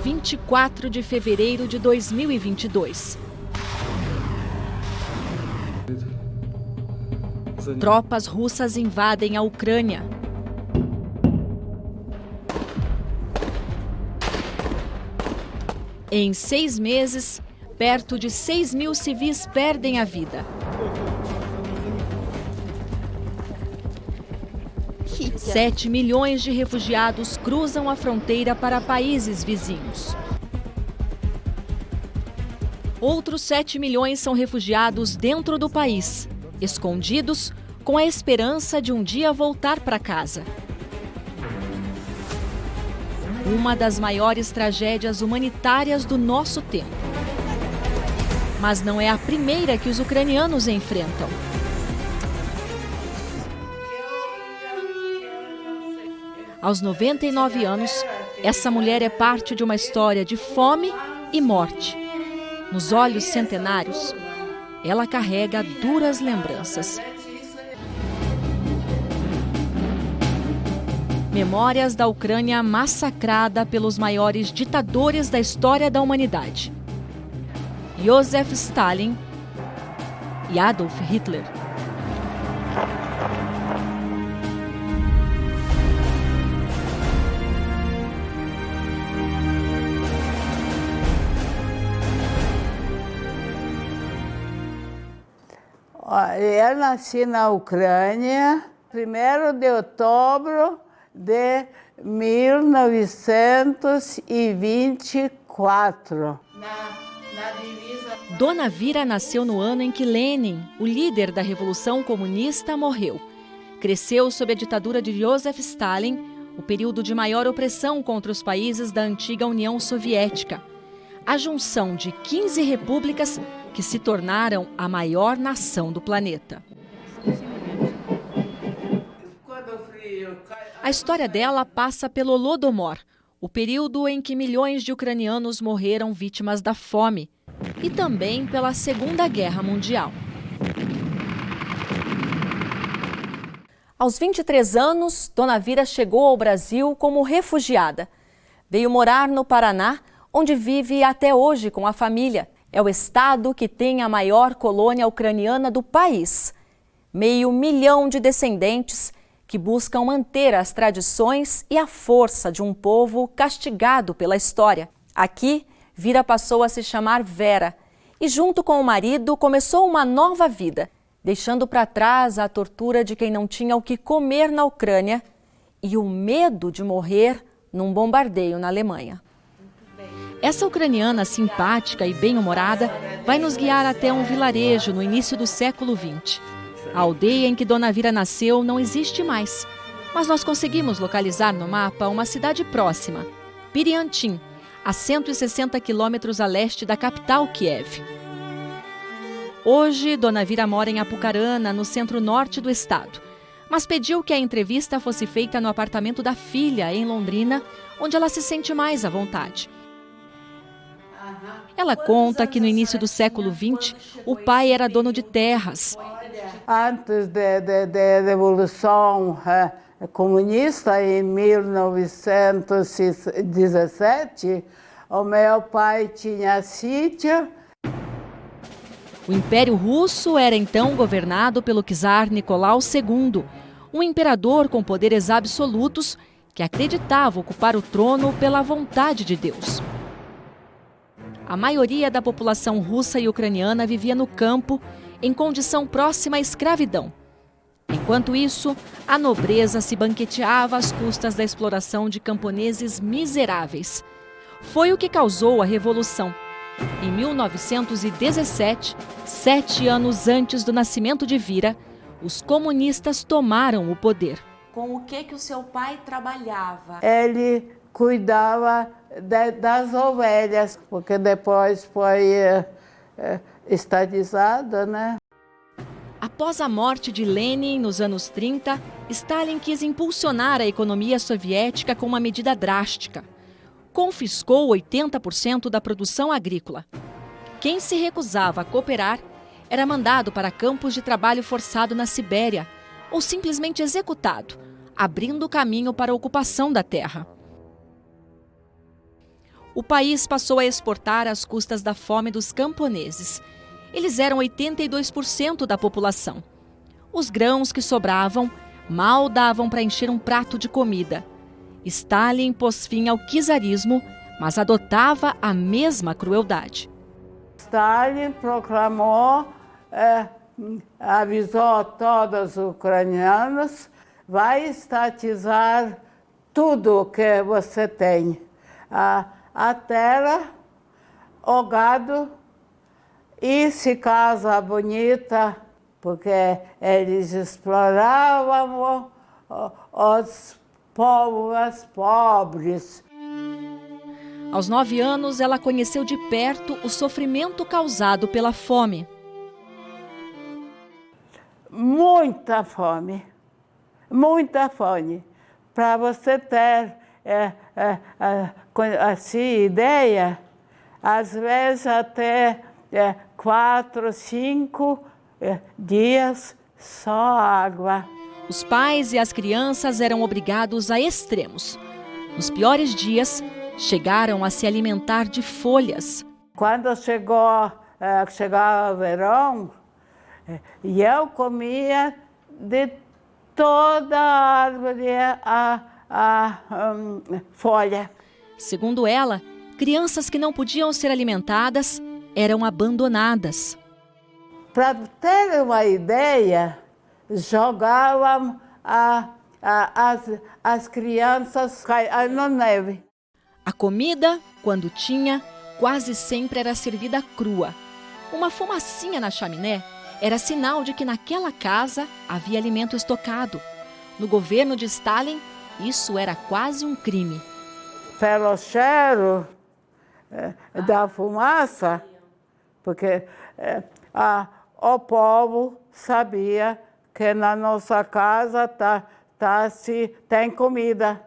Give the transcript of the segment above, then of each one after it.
24 de fevereiro de 2022. Tropas russas invadem a Ucrânia. Em 6 meses, perto de 6.000 civis perdem a vida. 7 milhões de refugiados cruzam a fronteira para países vizinhos. Outros 7 milhões são refugiados dentro do país, escondidos, com a esperança de um dia voltar para casa. Uma das maiores tragédias humanitárias do nosso tempo. Mas não é a primeira que os ucranianos enfrentam. Aos 99 anos, essa mulher é parte de uma história de fome e morte. Nos olhos centenários, ela carrega duras lembranças. Memórias da Ucrânia massacrada pelos maiores ditadores da história da humanidade: Joseph Stalin e Adolf Hitler. Eu nasci na Ucrânia, 1º de outubro de 1924. Dona Vira nasceu no ano em que Lenin, o líder da Revolução Comunista, morreu. Cresceu sob a ditadura de Joseph Stalin, o período de maior opressão contra os países da antiga União Soviética. A junção de 15 repúblicas que se tornaram a maior nação do planeta. A história dela passa pelo Holodomor, o período em que milhões de ucranianos morreram vítimas da fome, e também pela Segunda Guerra Mundial. Aos 23 anos, Dona Vira chegou ao Brasil como refugiada. Veio morar no Paraná, onde vive até hoje com a família. É o estado que tem a maior colônia ucraniana do país. 500 mil de descendentes que buscam manter as tradições e a força de um povo castigado pela história. Aqui, Vira passou a se chamar Vera e, junto com o marido, começou uma nova vida, deixando para trás a tortura de quem não tinha o que comer na Ucrânia e o medo de morrer num bombardeio na Alemanha. Essa ucraniana simpática e bem-humorada vai nos guiar até um vilarejo no início do século XX. A aldeia em que Dona Vira nasceu não existe mais, mas nós conseguimos localizar no mapa uma cidade próxima, Piriantim, a 160 quilômetros a leste da capital Kiev. Hoje, Dona Vira mora em Apucarana, no centro-norte do estado, mas pediu que a entrevista fosse feita no apartamento da filha, em Londrina, onde ela se sente mais à vontade. Ela conta que no início do século XX, o pai era dono de terras. Antes da Revolução Comunista, em 1917, o meu pai tinha sítio. O Império Russo era então governado pelo czar Nicolau II, um imperador com poderes absolutos que acreditava ocupar o trono pela vontade de Deus. A maioria da população russa e ucraniana vivia no campo, em condição próxima à escravidão. Enquanto isso, a nobreza se banqueteava às custas da exploração de camponeses miseráveis. Foi o que causou a Revolução. Em 1917, 7 anos antes do nascimento de Vira, os comunistas tomaram o poder. Com o que o seu pai trabalhava? Ele cuidava das ovelhas, porque depois foi estatizado, né? Após a morte de Lenin nos anos 30, Stalin quis impulsionar a economia soviética com uma medida drástica. Confiscou 80% da produção agrícola. Quem se recusava a cooperar era mandado para campos de trabalho forçado na Sibéria ou simplesmente executado, abrindo caminho para a ocupação da terra. o país passou a exportar às custas da fome dos camponeses. Eles eram 82% da população. Os grãos que sobravam mal davam para encher um prato de comida. Stalin pôs fim ao czarismo, mas adotava a mesma crueldade. Stalin proclamou, avisou a todos os ucranianos, vai estatizar tudo que você tem. A terra, o gado e se casa bonita, porque eles exploravam os povos pobres. Aos 9 anos, ela conheceu de perto o sofrimento causado pela fome. Muita fome, muita fome. Para você ter assim, ideia, às vezes até 4, 5 dias só água. Os pais e as crianças eram obrigados a extremos. Nos piores dias, chegaram a se alimentar de folhas. Quando chegava o verão, eu comia de toda a árvore a folha. Segundo ela, crianças que não podiam ser alimentadas eram abandonadas. Para ter uma ideia, jogavam as crianças na neve. A comida, quando tinha, quase sempre era servida crua. Uma fumacinha na chaminé era sinal de que naquela casa havia alimento estocado. No governo de Stalin, isso era quase um crime. Pelo cheiro da fumaça, porque o povo sabia que na nossa casa tem comida.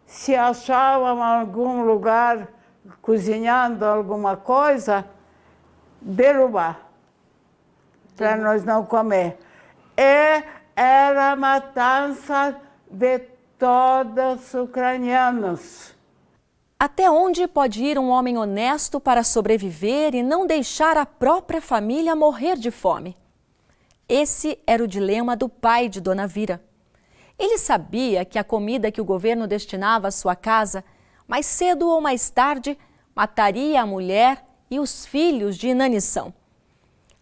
Se achavam algum lugar cozinhando alguma coisa, derrubar, para nós não comer. E era a matança de todos os ucranianos. Até onde pode ir um homem honesto para sobreviver e não deixar a própria família morrer de fome? Esse era o dilema do pai de Dona Vira. Ele sabia que a comida que o governo destinava à sua casa, mais cedo ou mais tarde, mataria a mulher e os filhos de inanição.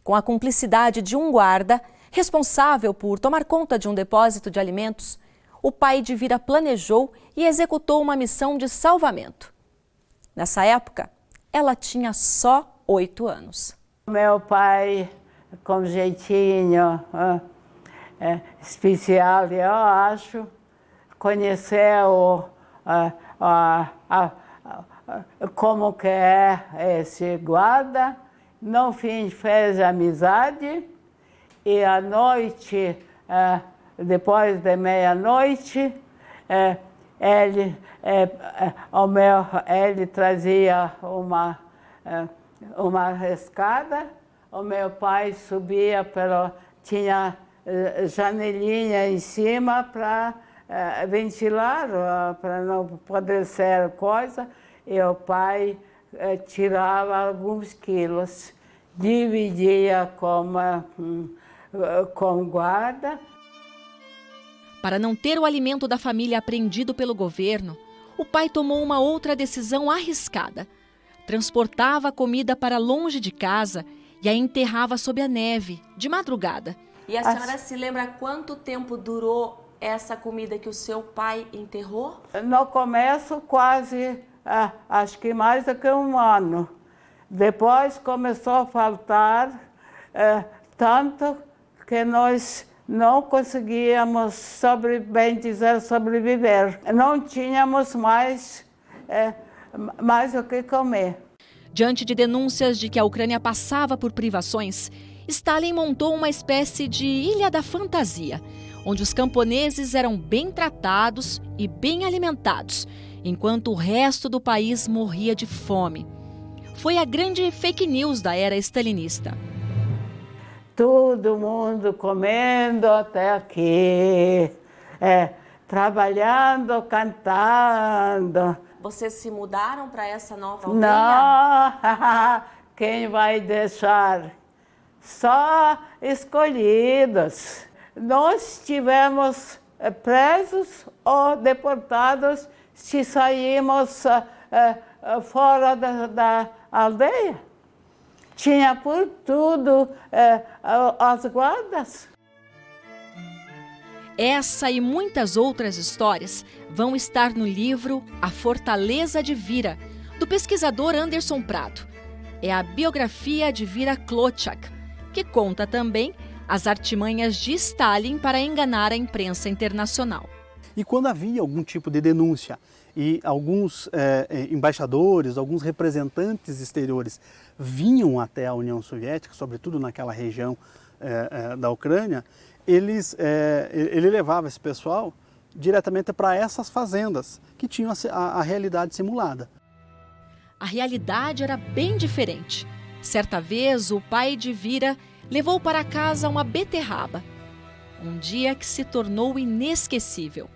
Com a cumplicidade de um guarda, responsável por tomar conta de um depósito de alimentos, o pai de Vira planejou e executou uma missão de salvamento. Nessa época, ela tinha só 8 anos. Meu pai, com jeitinho especial, eu acho, conheceu como que é esse guarda. No fim, fez amizade e à noite, depois de meia-noite, ele trazia uma escada, o meu pai subia, tinha janelinha em cima para ventilar, para não poder ser coisa, e o pai tirava alguns quilos, dividia com guarda. Para não ter o alimento da família apreendido pelo governo, o pai tomou uma outra decisão arriscada. Transportava a comida para longe de casa e a enterrava sob a neve, de madrugada. E a senhora se lembra quanto tempo durou essa comida que o seu pai enterrou? No começo, quase, acho que mais do que um ano. Depois começou a faltar tanto que nós não conseguíamos, bem dizer, sobreviver. Não tínhamos mais o que comer. Diante de denúncias de que a Ucrânia passava por privações, Stalin montou uma espécie de Ilha da Fantasia, onde os camponeses eram bem tratados e bem alimentados, enquanto o resto do país morria de fome. Foi a grande fake news da era stalinista. Todo mundo comendo até aqui, trabalhando, cantando, vocês se mudaram para essa nova aldeia? Não, quem vai deixar? Só escolhidos. Nós tivemos presos ou deportados se saímos fora da aldeia. Tinha por tudo as guardas. Essa e muitas outras histórias vão estar no livro A Fortaleza de Vira, do pesquisador Anderson Prado. É a biografia de Vira Kloczak, que conta também as artimanhas de Stalin para enganar a imprensa internacional. E quando havia algum tipo de denúncia e alguns embaixadores, alguns representantes exteriores vinham até a União Soviética, sobretudo naquela região da Ucrânia, ele levava esse pessoal diretamente para essas fazendas que tinham a realidade simulada. A realidade era bem diferente. Certa vez, o pai de Vira levou para casa uma beterraba. Um dia que se tornou inesquecível.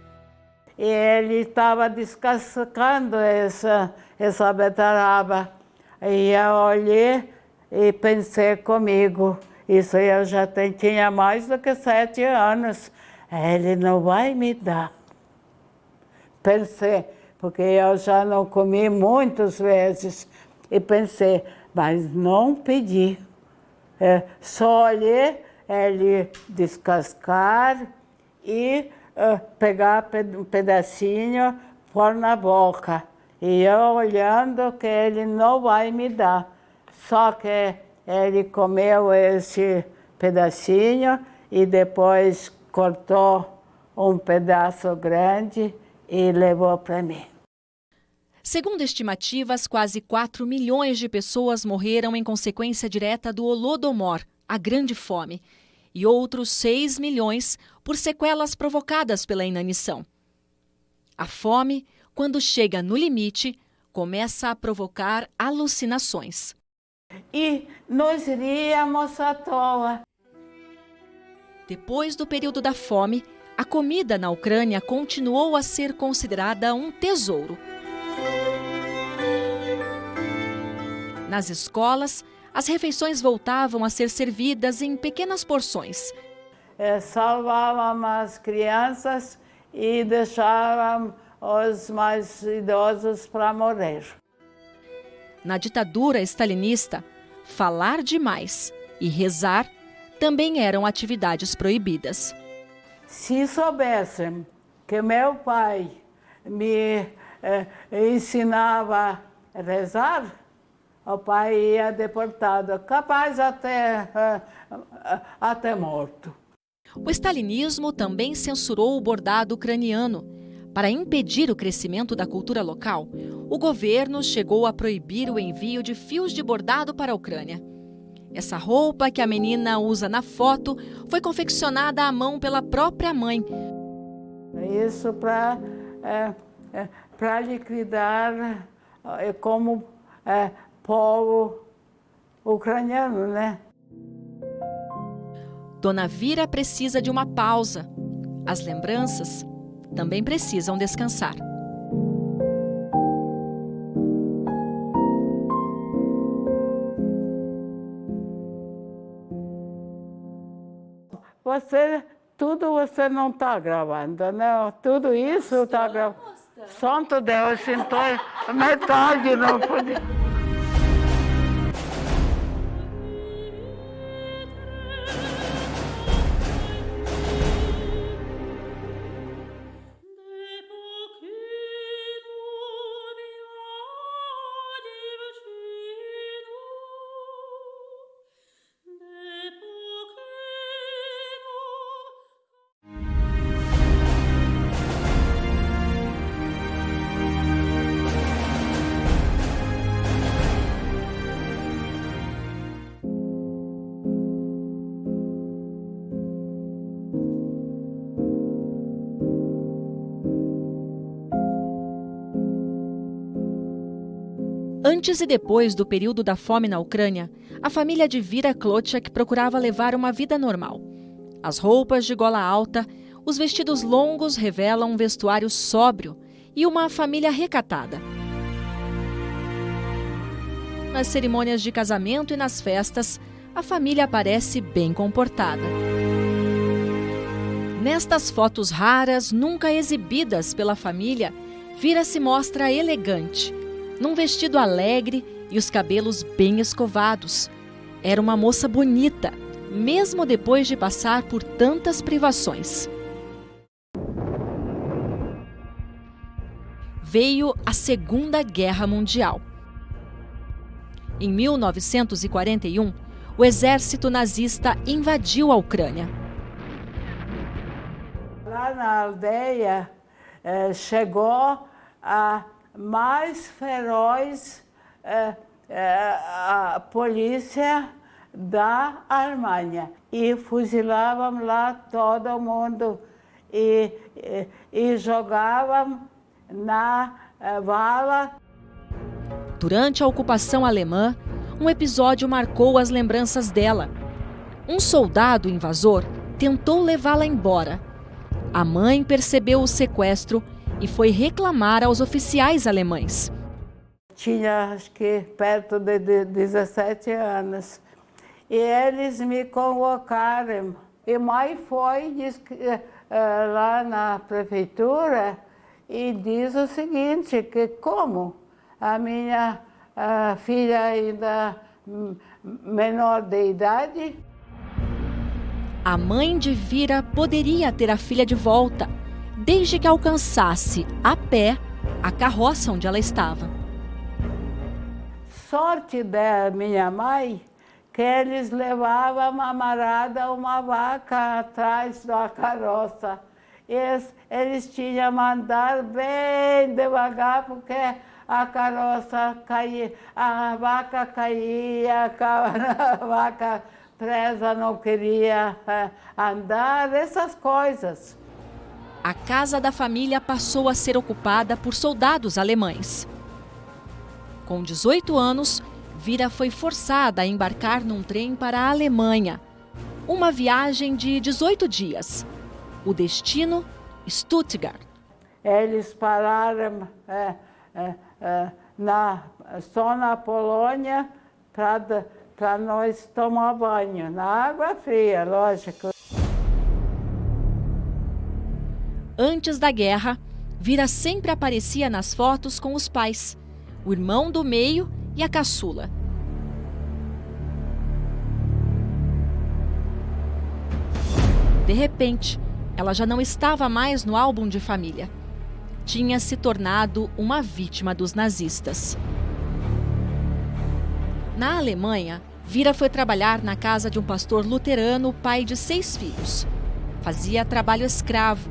E ele estava descascando essa beterraba. E eu olhei e pensei comigo, isso eu já tinha mais do que 7 anos. Ele não vai me dar. Pensei, porque eu já não comi muitas vezes. E pensei, mas não pedi. Só olhei ele descascar e pegar um pedacinho, pôr na boca. E eu olhando que ele não vai me dar. Só que ele comeu esse pedacinho e depois cortou um pedaço grande e levou para mim. Segundo estimativas, quase 4 milhões de pessoas morreram em consequência direta do Holodomor, a Grande Fome, e outros 6 milhões por sequelas provocadas pela inanição. A fome, quando chega no limite, começa a provocar alucinações. E nós iríamos à toa. Depois do período da fome, a comida na Ucrânia continuou a ser considerada um tesouro. Nas escolas, as refeições voltavam a ser servidas em pequenas porções. Salvávamos as crianças e deixávamos os mais idosos para morrer. Na ditadura stalinista, falar demais e rezar também eram atividades proibidas. Se soubessem que meu pai me ensinava a rezar, o pai ia deportado, capaz até morto. O stalinismo também censurou o bordado ucraniano. Para impedir o crescimento da cultura local, o governo chegou a proibir o envio de fios de bordado para a Ucrânia. Essa roupa que a menina usa na foto foi confeccionada à mão pela própria mãe. Isso para liquidar como povo ucraniano, né? Dona Vira precisa de uma pausa. As lembranças também precisam descansar. Tudo você não está gravando, né? Tudo isso está gravando. Santo Deus, então metade não podia. Antes e depois do período da fome na Ucrânia, a família de Vira Kloczak procurava levar uma vida normal. As roupas de gola alta, os vestidos longos revelam um vestuário sóbrio e uma família recatada. Nas cerimônias de casamento e nas festas, a família parece bem comportada. Nestas fotos raras, nunca exibidas pela família, Vira se mostra elegante, num vestido alegre e os cabelos bem escovados. Era uma moça bonita, mesmo depois de passar por tantas privações. Veio a Segunda Guerra Mundial. Em 1941, o exército nazista invadiu a Ucrânia. Lá na aldeia chegou a mais feroz a polícia da Alemanha e fuzilavam lá todo mundo e jogavam na vala. Durante a ocupação alemã, um episódio marcou as lembranças dela. Um soldado invasor tentou levá-la embora. A mãe percebeu o sequestro e foi reclamar aos oficiais alemães. Tinha, acho que, perto de 17 anos. E eles me convocaram. E mãe foi lá na prefeitura e diz o seguinte, que como a minha filha ainda menor de idade. A mãe de Vira poderia ter a filha de volta, desde que alcançasse, a pé, a carroça onde ela estava. Sorte da minha mãe, que eles levavam amarrada uma vaca atrás da carroça. Eles tinham que andar bem devagar, porque a carroça caía, a vaca caía, a vaca presa não queria andar, essas coisas. A casa da família passou a ser ocupada por soldados alemães. Com 18 anos, Vira foi forçada a embarcar num trem para a Alemanha. Uma viagem de 18 dias. O destino, Stuttgart. Eles pararam só na Polônia para nós tomar banho, na água fria, lógico. Antes da guerra, Vira sempre aparecia nas fotos com os pais, o irmão do meio e a caçula. De repente, ela já não estava mais no álbum de família. Tinha se tornado uma vítima dos nazistas. Na Alemanha, Vira foi trabalhar na casa de um pastor luterano, pai de 6 filhos. Fazia trabalho escravo,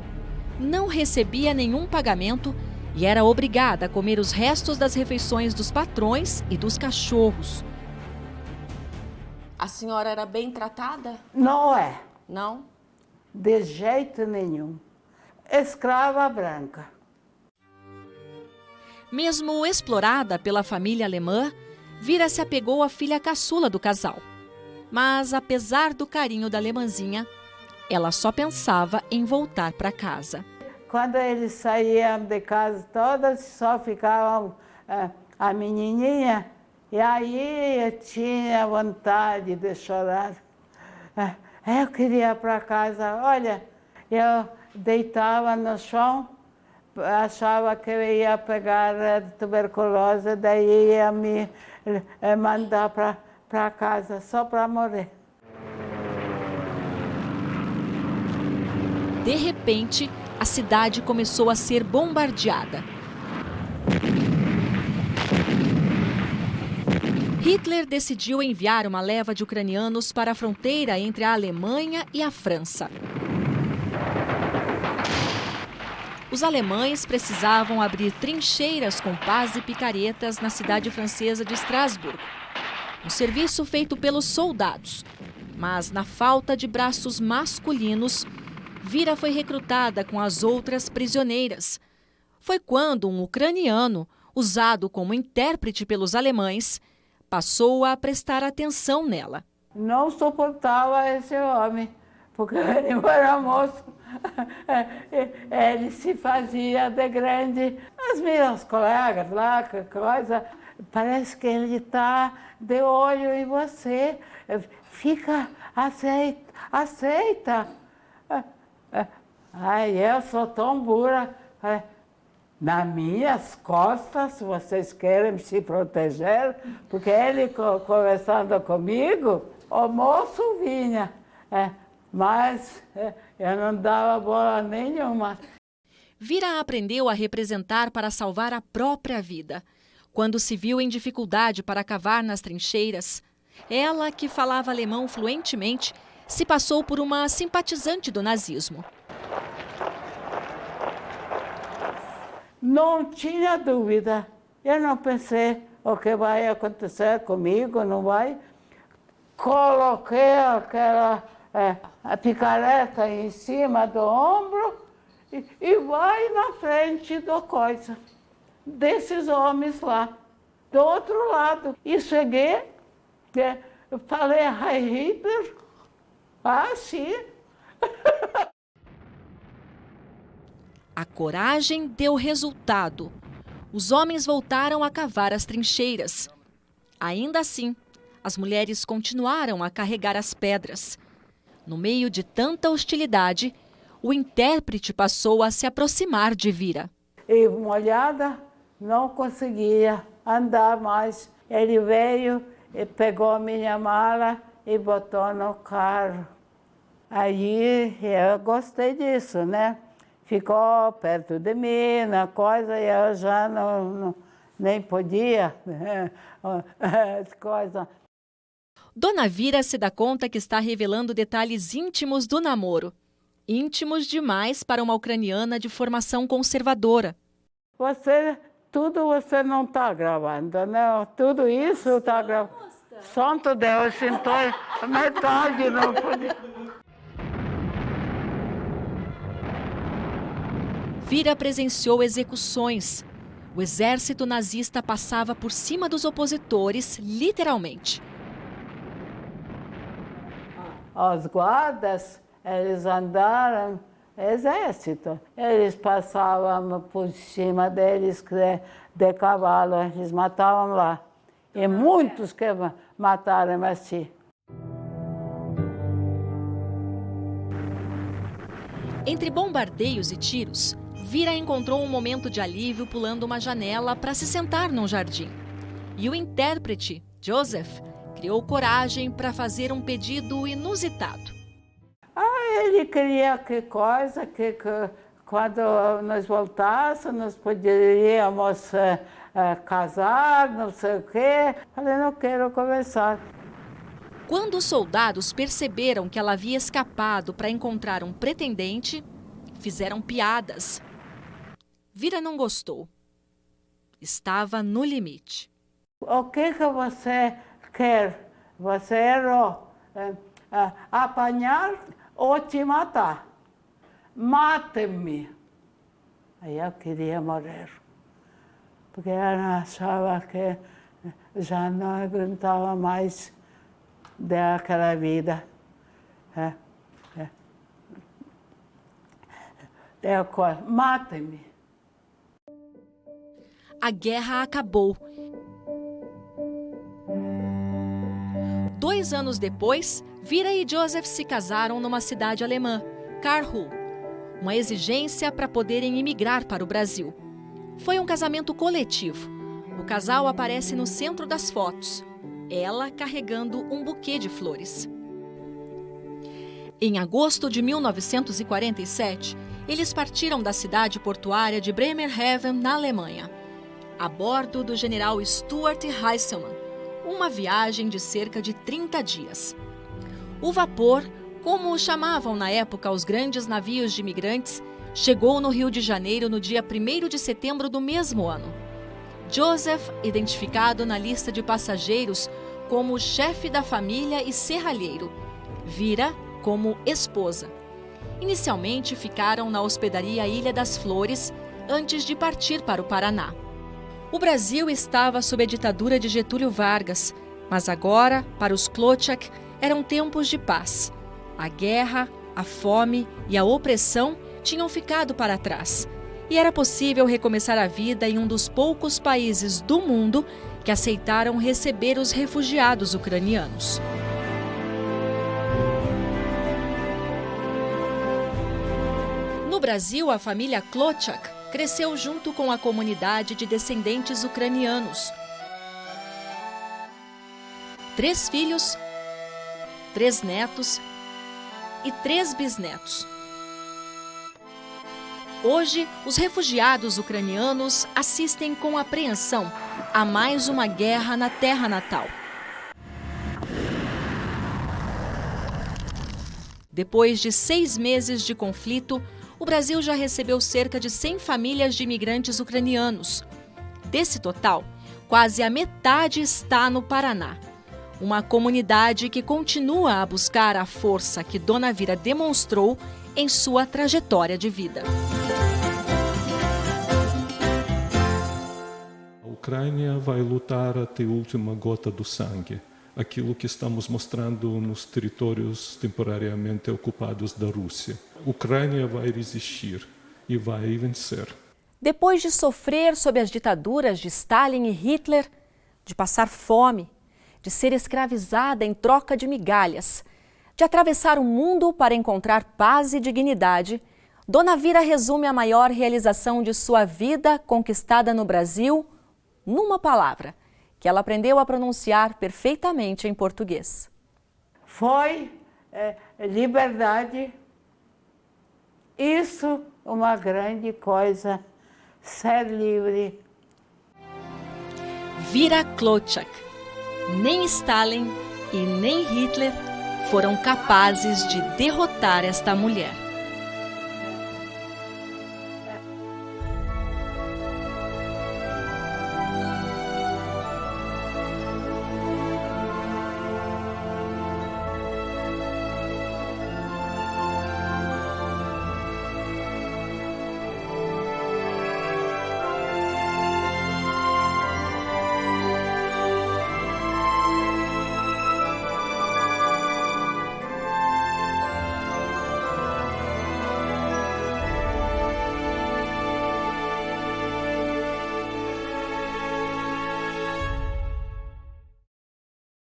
não recebia nenhum pagamento e era obrigada a comer os restos das refeições dos patrões e dos cachorros. A senhora era bem tratada? Não é, Não? de jeito nenhum. Escrava branca. Mesmo explorada pela família alemã, Vira se apegou à filha caçula do casal. Mas, apesar do carinho da alemãzinha, ela só pensava em voltar para casa. Quando eles saíam de casa, todas só ficavam a menininha, e aí eu tinha vontade de chorar. Eu queria ir para casa. Olha, eu deitava no chão, achava que eu ia pegar tuberculose, daí ia me mandar para casa, só para morrer. De repente, a cidade começou a ser bombardeada. Hitler decidiu enviar uma leva de ucranianos para a fronteira entre a Alemanha e a França. Os alemães precisavam abrir trincheiras com pás e picaretas na cidade francesa de Estrasburgo. Um serviço feito pelos soldados. Mas, na falta de braços masculinos, Vira foi recrutada com as outras prisioneiras. Foi quando um ucraniano, usado como intérprete pelos alemães, passou a prestar atenção nela. Não suportava esse homem, porque ele era moço. Ele se fazia de grande. As minhas colegas lá, que coisa, parece que ele está de olho em você. Fica, aceita. Ai, eu sou tão burra. Nas minhas costas, vocês querem se proteger, porque ele conversando comigo, o moço vinha, mas eu não dava bola nenhuma. Vira aprendeu a representar para salvar a própria vida. Quando se viu em dificuldade para cavar nas trincheiras, ela, que falava alemão fluentemente, se passou por uma simpatizante do nazismo. Não tinha dúvida. Eu não pensei o que vai acontecer comigo, não vai. Coloquei aquela a picareta em cima do ombro e vai na frente do coisa, desses homens lá, do outro lado. E cheguei, falei, Heil Hitler, sim. A coragem deu resultado. Os homens voltaram a cavar as trincheiras. Ainda assim, as mulheres continuaram a carregar as pedras. No meio de tanta hostilidade, o intérprete passou a se aproximar de Vira. E molhada, não conseguia andar mais. Ele veio e pegou a minha mala e botou no carro. Aí eu gostei disso, né? Ficou perto de mim, na coisa, e eu já nem podia, coisa. Dona Vira se dá conta que está revelando detalhes íntimos do namoro. Íntimos demais para uma ucraniana de formação conservadora. Tudo você não está gravando, né? Tudo isso está gravando. Santo Deus, sentou metade, não podia. Vira presenciou execuções. O exército nazista passava por cima dos opositores, literalmente. Os guardas, eles andaram, exército, eles passavam por cima deles de cavalo, eles matavam lá. E muitos que mataram assim. Entre bombardeios e tiros, Vira encontrou um momento de alívio pulando uma janela para se sentar num jardim. E o intérprete, Joseph, criou coragem para fazer um pedido inusitado. Ele queria que quando nós voltássemos, poderíamos casar, não sei o quê. Falei, não quero conversar. Quando os soldados perceberam que ela havia escapado para encontrar um pretendente, fizeram piadas. Vira não gostou. Estava no limite. O que você quer? Você errou. Apanhar ou te matar? Mate-me. Aí eu queria morrer. Porque eu achava que já não aguentava mais daquela vida. Mate-me. A guerra acabou. 2 anos depois, Vira e Joseph se casaram numa cidade alemã, Karlsruhe, uma exigência para poderem imigrar para o Brasil. Foi um casamento coletivo. O casal aparece no centro das fotos, ela carregando um buquê de flores. Em agosto de 1947, eles partiram da cidade portuária de Bremerhaven, na Alemanha, a bordo do general Stuart Heisselmann, uma viagem de cerca de 30 dias. O vapor, como o chamavam na época os grandes navios de imigrantes, chegou no Rio de Janeiro no dia 1º de setembro do mesmo ano. Joseph, identificado na lista de passageiros como chefe da família e serralheiro, Vira como esposa. Inicialmente ficaram na hospedaria Ilha das Flores antes de partir para o Paraná. O Brasil estava sob a ditadura de Getúlio Vargas, mas agora, para os Kloczak, eram tempos de paz. A guerra, A fome e a opressão tinham ficado para trás. E era possível recomeçar a vida em um dos poucos países do mundo que aceitaram receber os refugiados ucranianos. No Brasil, a família Klochak cresceu junto com a comunidade de descendentes ucranianos. 3 filhos, 3 netos e 3 bisnetos. Hoje, os refugiados ucranianos assistem com apreensão a mais uma guerra na terra natal. Depois de 6 meses de conflito, o Brasil já recebeu cerca de 100 famílias de imigrantes ucranianos. Desse total, quase a metade está no Paraná. Uma comunidade que continua a buscar a força que Dona Vira demonstrou em sua trajetória de vida. A Ucrânia vai lutar até a última gota do sangue. Aquilo que estamos mostrando nos territórios temporariamente ocupados da Rússia. A Ucrânia vai resistir e vai vencer. Depois de sofrer sob as ditaduras de Stalin e Hitler, de passar fome, de ser escravizada em troca de migalhas, de atravessar o mundo para encontrar paz e dignidade, Dona Vira resume a maior realização de sua vida conquistada no Brasil numa palavra, que ela aprendeu a pronunciar perfeitamente em português. Foi liberdade. Isso é uma grande coisa, ser livre. Vira Klochak. Nem Stalin e nem Hitler foram capazes de derrotar esta mulher.